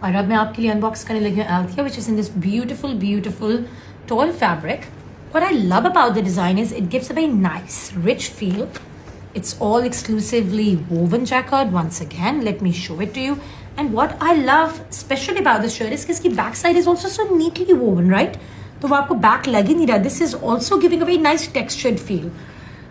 और अब मैं आपके लिए अनबॉक्स करने लगी हूँ Althea, which is in this beautiful tall fabric. What I love about the design is it gives a very nice, rich feel. It's all exclusively woven jacquard. Once again, let me show it to you. And what I love especially about this shirt is कि इसकी back side is also so neatly woven, right? तो वो आपको back लग ही नहीं रहा. This is also giving a very nice textured feel.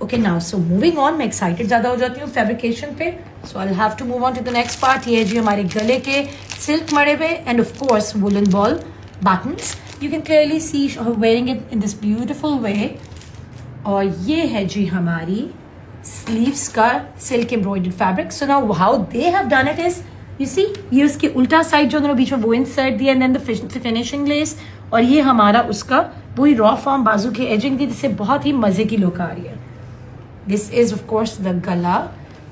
Okay, now so moving on, मैं excited ज़्यादा हो जाती हूँ fabrication पे. So I'll have to move on to the next part. ये है जी हमारे गले के silk मड़े पे and of course woolen ball buttons. You can clearly see her wearing it in this beautiful way. और ये है जी हमारी sleeves का silk embroidered fabric. So now how they have done it is, you see, ये उसकी उल्टा side जो उन्होंने बीच में वो insert दिया and then the finishing lace. और ये हमारा उसका वही raw form बाजू की edging दी जिससे बहुत ही मजे की look आ रही है. This is of course the गला.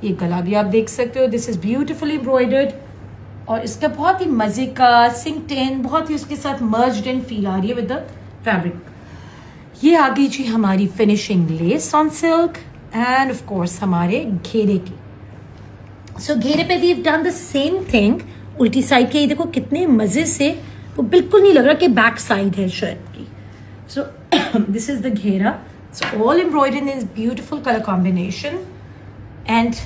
ये गला भी आप देख सकते हो. This is beautifully embroidered. और इसका बहुत ही मजे का सिंक्ड इन, बहुत ही उसके साथ मर्ज्ड इन फील आ रही है विद द फैब्रिक. ये आ गई जी हमारी finishing lace on silk and of course हमारे घेरे की. सो घेरे पे we have done the same thing. उल्टी साइड के ये देखो कितने मजे से, वो बिल्कुल नहीं लग रहा कि बैक साइड है शर्ट की. सो दिस इज द घेरा. It's all embroidered in this beautiful color combination. And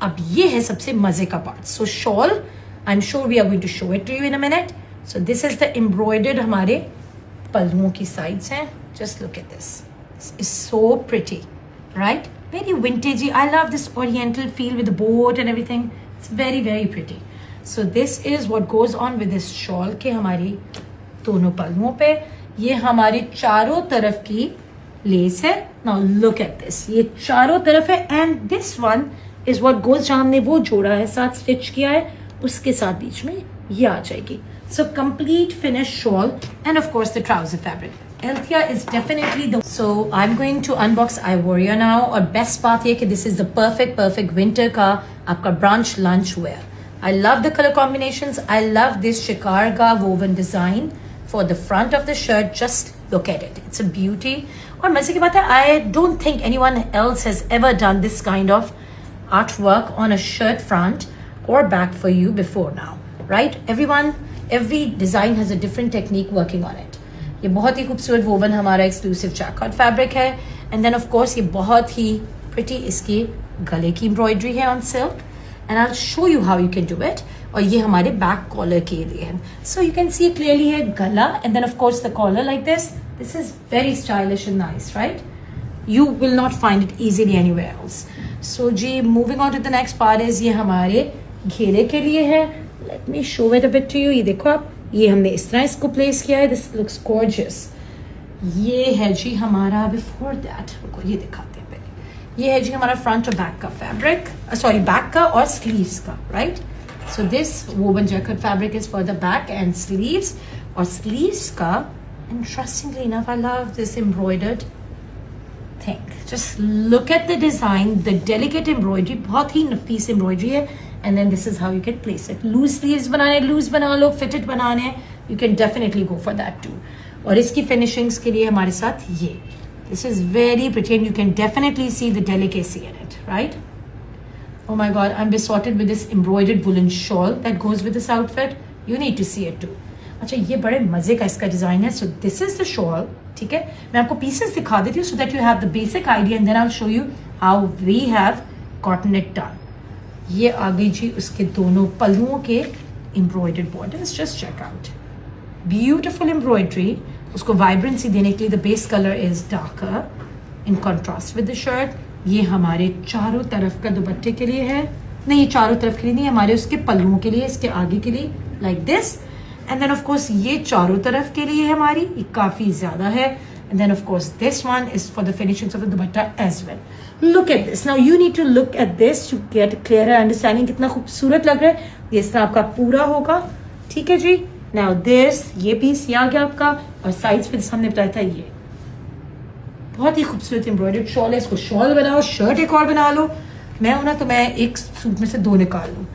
अब ये है सबसे मजे का part. So shawl, I'm sure we are going to show it to you in a minute. So this is the embroidered हमारे पल्लुओं की sides हैं. Just look at this. This is so pretty, right? Very vintagey. I love this oriental feel with the boat and everything. It's very pretty. So this is what goes on with this shawl के हमारी दोनों पल्लुओं पे. ये हमारी चारों तरफ की less है. Now look at this. ये चारों तरफ है and this one is what goes, जहां हमने वो जोड़ा है साथ स्टिच किया है उसके साथ बीच में ये आ जाएगी. So complete finish shawl and of course the trouser fabric. Althea is definitely the. So I'm going to unbox Ivoria now. और बेस्ट बात ये कि this is the perfect winter का आपका brunch lunch wear. I love the color combinations. I love this shikarga woven design for the front of the shirt. Just look at it. It's a beauty. और मजे की बात है, I don't think anyone else has ever done this kind of artwork on a shirt front or back for you before now, right? Every design has a different technique working on it. ये बहुत ही खूबसूरत woven हमारा exclusive jacquard fabric है and then of course ये बहुत ही pretty इसकी गले की embroidery है on silk and I'll show you how you can do it. और ये हमारे बैक कॉलर के लिए है. So you can see clearly है गला and then of course the collar like this. This is very stylish and nice, right? You will not find it easily anywhere else. So ji moving on to the next part is ये हमारे घेरे के लिए है. Let me show it a bit to you. ये देखो आप, ये हमने इस तरह इसको प्लेस किया है. This looks gorgeous. ये है जी हमारा before that. रुको ये दिखाते हैं पहले. ये है जी हमारा फ्रंट और बैक का फैब्रिक. सॉरी बैक का और स्लीव्स का, right? So this woven jacquard fabric is for the back and sleeves. और sleeves का, interestingly enough, I love this embroidered thing. Just look at the design, the delicate embroidery. बहुत ही नफीस embroidery है. And then this is how you can place it. Loose sleeves बनाने, loose बना लो, fitted बनाने, you can definitely go for that too. और इसकी finishings के लिए हमारे साथ ये. This is very pretty and you can definitely see the delicacy in it, right? Oh my god, I'm besotted with this embroidered woolen shawl that goes with this outfit. You need to see it too. अच्छा ये बड़े मजे का इसका design है. So this is the shawl. ठीक है, मैं आपको pieces दिखा देती हूँ so that you have the basic idea and then I'll show you how we have gotten it done. ये आ गई जी उसके दोनों पल्लुओं के embroidered borders. Just check out. Beautiful embroidery. उसको vibrancy देने के लिए the base color is darker in contrast with the shirt. ये हमारे चारों तरफ का दुपट्टे के लिए है. नहीं, चारों तरफ के लिए नहीं, हमारे उसके पल्लुओं के लिए, इसके आगे के लिए like this. And then of course ये चारों तरफ के लिए है हमारी, ये काफी ज्यादा है. And then of course this one is for the finishings of the dupatta as well. Look at this. Now you need to look at this to get a clearer understanding. कितना खूबसूरत लग रहा है. ये इस तरह आपका पूरा होगा. ठीक है जी. Now this, ये पीस ये आ गया आपका और साइड्स पे हमने बताया था ये. बहुत ही खूबसूरत एम्ब्रॉयडर्ड शॉल है. इसको शॉल बनाओ, शर्ट एक और बना लो. मैं हूं ना तो मैं एक सूट में से दो निकाल लूँ.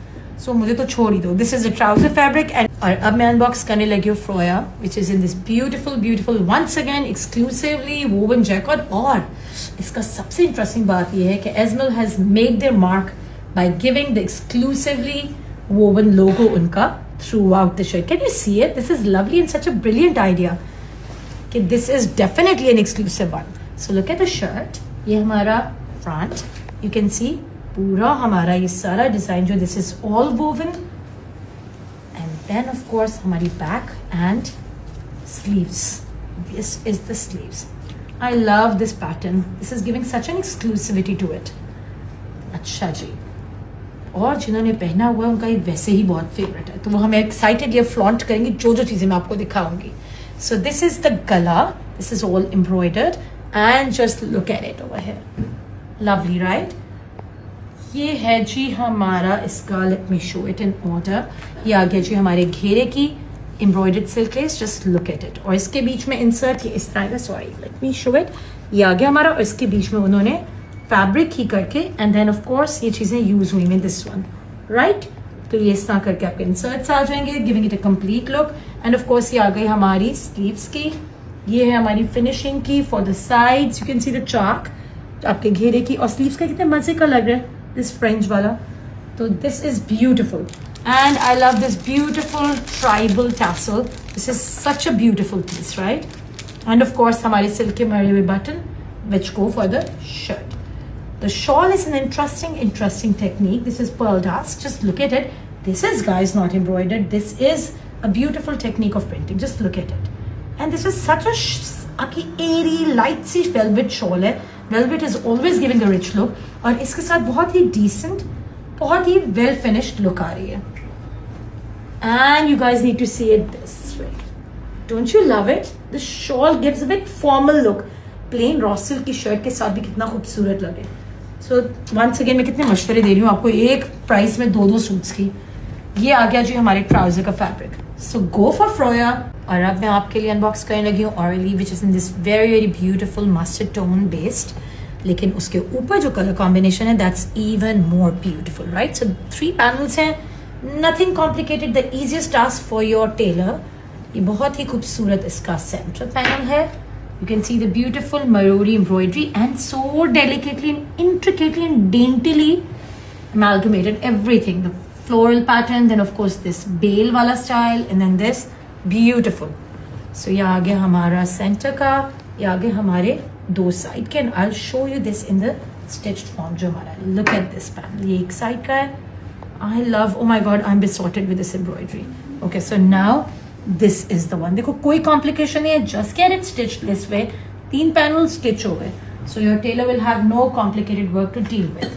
सो मुझे तो छोड़ ही दो. This is a trouser fabric and और अब मैं अनबॉक्स करने लगी हूँ Froya which is in this beautiful once again exclusively woven jacket. और इसका सबसे इंटरेस्टिंग बात यह है कि Ajmal has made their mark by giving the exclusively woven logo उनका throughout the shirt. Can you see it? This is lovely and such a brilliant idea. Okay, this is definitely an exclusive one. So look at the shirt. ये हमारा front. You can see पूरा हमारा ये सारा design जो this is all woven. And then of course हमारी back and sleeves. This is the sleeves. I love this pattern. This is giving such an exclusivity to it. अच्छा जी. और जिन्होंने पहना हुआ है उनका ये वैसे ही बहुत फेवरेट है, तो वो हमें एक्साइटेड ये फ्लॉन्ट करेंगे जो जो चीज़ें मैं आपको दिखाऊंगी. सो दिस इज द गला. This is all embroidered and just look at it over here. Lovely right. ये है जी हमारा इसका, late me show it in order. ये आ गया जी हमारे घेरे की embroidered silk less. Just look at it. और इसके बीच में इंसर्ट ये इस तरह का, sorry late me show it. ये आ गया हमारा और इसके बीच में उन्होंने फैब्रिक ही करके एंड देन ऑफ कोर्स ये चीज़ें यूज हुई में दिस वन राइट. तो ये इस तरह करके आपके इंसर्ट्स आ जाएंगे, giving it a complete look. And of course ये आ गई हमारी स्लीव्स की. ये है हमारी फिनिशिंग की for the sides. You can see the chalk आपके घेरे की. और स्लीव्स का कितने मजे का लग रहा है दिस फ्रेंच वाला. तो this is beautiful and I love this beautiful tribal tassel. This is such a beautiful piece right. And of course हमारे सिल्क के मरे हुए button which go for the shirt. The shawl is an interesting technique. This is pearl dust. Just look at it. This is, guys, not embroidered. This is a beautiful technique of printing. Just look at it. And this is such a airy, light सी velvet shawl है. Velvet is always giving a rich look. और इसके साथ बहुत ही decent, बहुत ही well finished look आ रही है. And you guys need to see it this way. Don't you love it? The shawl gives a bit formal look. Plain raw silk की shirt के साथ भी कितना खूबसूरत लगे. सो वंस अगेन मैं कितने मशवरे दे रही हूँ आपको एक प्राइस में दो सूट्स की. ये आ गया जी हमारे ट्राउजर का फैब्रिक. So go for फ्रोया. और अब मैं आपके लिए अनबॉक्स करने लगी हूँ Aurelie which is in this very very beautiful mustard tone based. लेकिन उसके ऊपर जो कलर कॉम्बिनेशन है that's even more beautiful right. So 3 panels हैं. Nothing complicated. The easiest task for your tailor. ये बहुत ही खूबसूरत इसका सेंट्रल पैनल है. You can see the beautiful Marori embroidery and so delicately and intricately and daintily amalgamated everything. The floral pattern, then of course this bail wala style, and then this beautiful. So ये आ गया हमारा center का, ये आ गया हमारे दो side के, and I'll show you this in the stitched form जो हमारा. Look at this panel. ये एक side का है. I love. Oh my God, I'm besotted with this embroidery. Okay, so now. This is the one. देखो कोई complication नहीं है. Just get it stitched this way. 3 panel stitch हो गए. So your tailor will have no complicated work to deal with.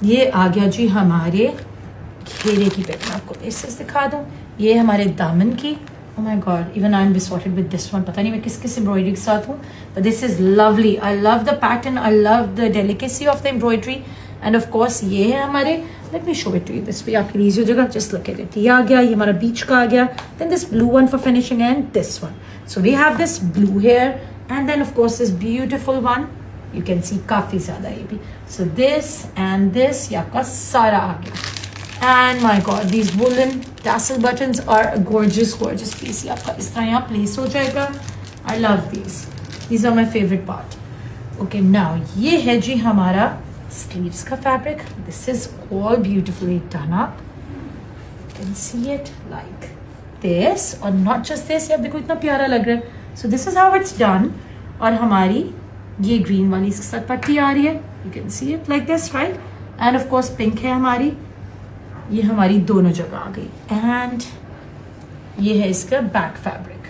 ये आ गया जी हमारे घेरे की पेट. मैं आपको इससे दिखा दूँ. ये हमारे दामन की. Oh my God, even I'm besotted with this one. पता नहीं मैं किस किस एम्ब्रॉयडरी के साथ हूँ. But this is lovely. I love the pattern. I love the delicacy of the embroidery. And of course ये है हमारे. Let me show it to you this way. आपके लिए इजी हो जाएगा. Just look at it. ये आ गया. ये हमारा बीच का आ गया. Then this blue one for finishing and this one. So we have this blue here and then of course this beautiful one. You can see काफी ज़्यादा ये भी. So this and this ये आपका सारा आ गया. And my God, these woolen tassel buttons are a gorgeous piece. ये आपका इस तरह यहाँ place हो जाएगा. I love these. These are my favorite part. Okay, now ये है जी हमारा sleeves का fabric. This is all beautifully done up. You can see it like this, or not just this. ये देखो इतना प्यारा लग रहा है. So this is how it's done. और हमारी ये green वाली इसके साथ पट्टी आ रही है. You can see it like this, right? And of course pink है हमारी. ये हमारी दोनों जगह आ गई. And ये है इसका back fabric.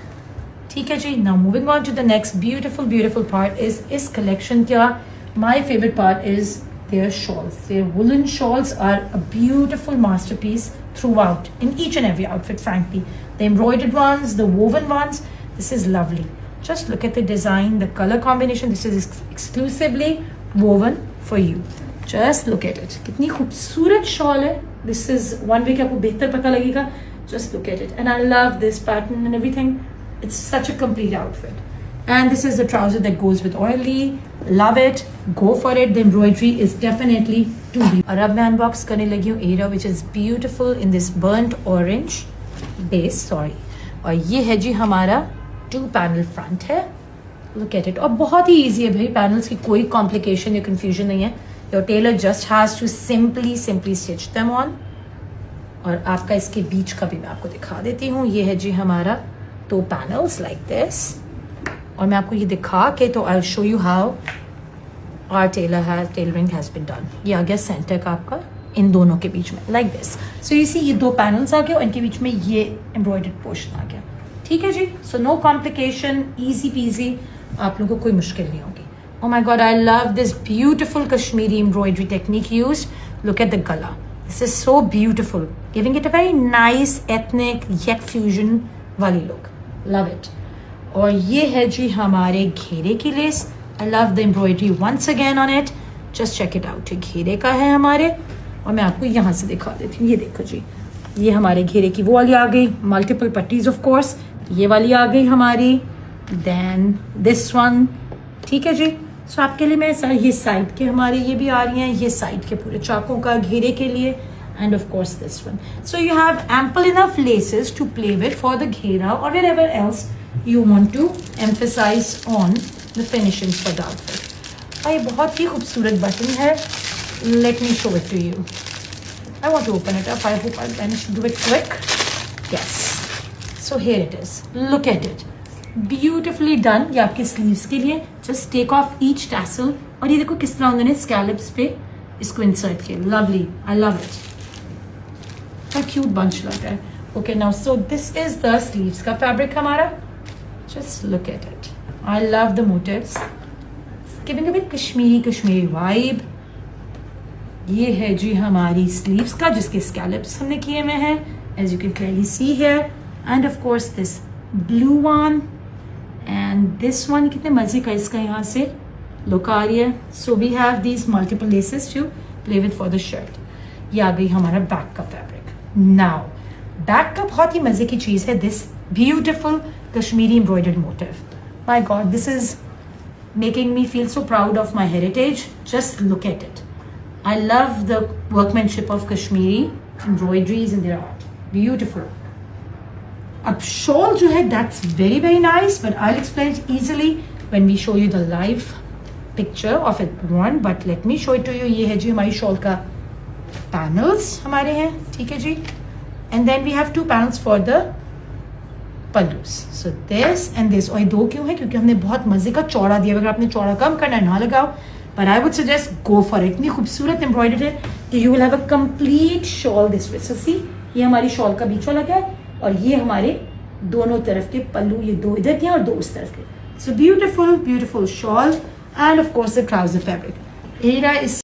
ठीक है जी. Now moving on to the next beautiful part is इस collection का my favorite part is their shawls. Their woolen shawls are a beautiful masterpiece throughout, in each and every outfit, frankly. The embroidered ones, the woven ones, this is lovely. Just look at the design, the color combination. This is exclusively woven for you. Just look at it. कितनी खूबसूरत shawl है. This is one way कि आपको बेहतर पता लगेगा. Just look at it. And I love this pattern and everything. It's such a complete outfit. And this is the trouser that goes with oily. Love it. Go for it. The embroidery is definitely too deep. और अब मैं unbox करने लगी हूँ Era, which is beautiful in this burnt orange base. Sorry. और ये है जी हमारा 2 panel front है. Look at it. और बहुत ही easy है भाई. Panels की कोई complication या confusion नहीं है. Your tailor just has to simply stitch them on. और आपका इसके बीच का भी मैं आपको दिखा देती हूँ। ये है जी हमारा 2 पैनल्स लाइक दिस, और मैं आपको ये दिखा के तो I show you how our tailoring has been done. ये आ गया सेंटर का आपका इन दोनों के बीच में like this. So you see ये 2 पैनल्स आ गए और इनके बीच में ये एम्ब्रॉयडर्ड पोर्शन आ गया। ठीक है जी। So no complication, easy peasy, आप लोगों को कोई मुश्किल नहीं होगी। Oh my god, I love this beautiful Kashmiri embroidery technique used. Look at the gala. This is so beautiful, giving it a very nice ethnic yet fusion wali look. Love it. और ये है जी हमारे घेरे की less. I love the embroidery once again on it. Just check it out. ये घेरे का है हमारे, और मैं आपको यहाँ से दिखा देती हूँ। ये देखो जी, ये हमारे घेरे की वो वाली आ गई, मल्टीपल पट्टीज ऑफ कोर्स। ये वाली आ गई हमारी, देन दिस वन। ठीक है जी। सो आपके लिए मैं ये साइड के हमारे ये भी आ रही हैं, ये साइड के पूरे चाकों का घेरे के लिए, and of course this one. So you have ample enough laces to play with for the घेरा और wherever else you want to emphasize on the finishings for the outfit. ये बहुत ही खूबसूरत बटन है। Let me show it to you. I want to open it up. I hope I manage to do it quick. Yes, so here it is, look at it, beautifully done. ये आपके sleeves के लिए। Just take off each tassel, और ये देखो किस तरह उन्होंने स्कैलप्स पे इसको इंसर्ट किया। Lovely, I love it. क्या क्यूट बंच लग रहा है। Okay now, so this is the sleeves का फैब्रिक हमारा। Just look at it, I love the motifs, giving a bit Kashmiri vibe. ये है जी हमारी स्लीव्स का, जिसके स्कैलप्स हमने किए हुए हैं, as you can clearly see here, and of course this blue one and this one. कितने मजे का इसका यहाँ से लुक आ रही है। So we have these multiple laces to play with for the shirt. ये आ गई हमारा बैक का फैब्रिक। नाउ बैक का बहुत ही मजे की चीज है this beautiful Kashmiri embroidered motif. My god, this is making me feel so proud of my heritage. Just look at it. I love the workmanship of Kashmiri embroideries in their art. Beautiful. अब shawl जो है that's very very nice, but I will explain it easily when we show you the live picture of it one. But let me show it to you. ये है जी हमारी shawl का panels हमारे हैं। ठीक है जी। And then we have 2 panels for the pallus. So this and this. और ये 2 क्यों है? क्योंकि हमने बहुत मजे का चौड़ा दिया। अगर आपने चौड़ा कम करना है ना लगाओ, but I would suggest go for it. इतनी खूबसूरत एम्ब्रॉयडर्ड है कि you will have a complete shawl this way. So see, ये हमारी शॉल का बीच वाला क्या है, और ये हमारे दोनों तरफ के पल्लू, ये 2 इधर के और 2 उस तरफ के। So beautiful, beautiful shawl, and of course the trouser fabric. Here is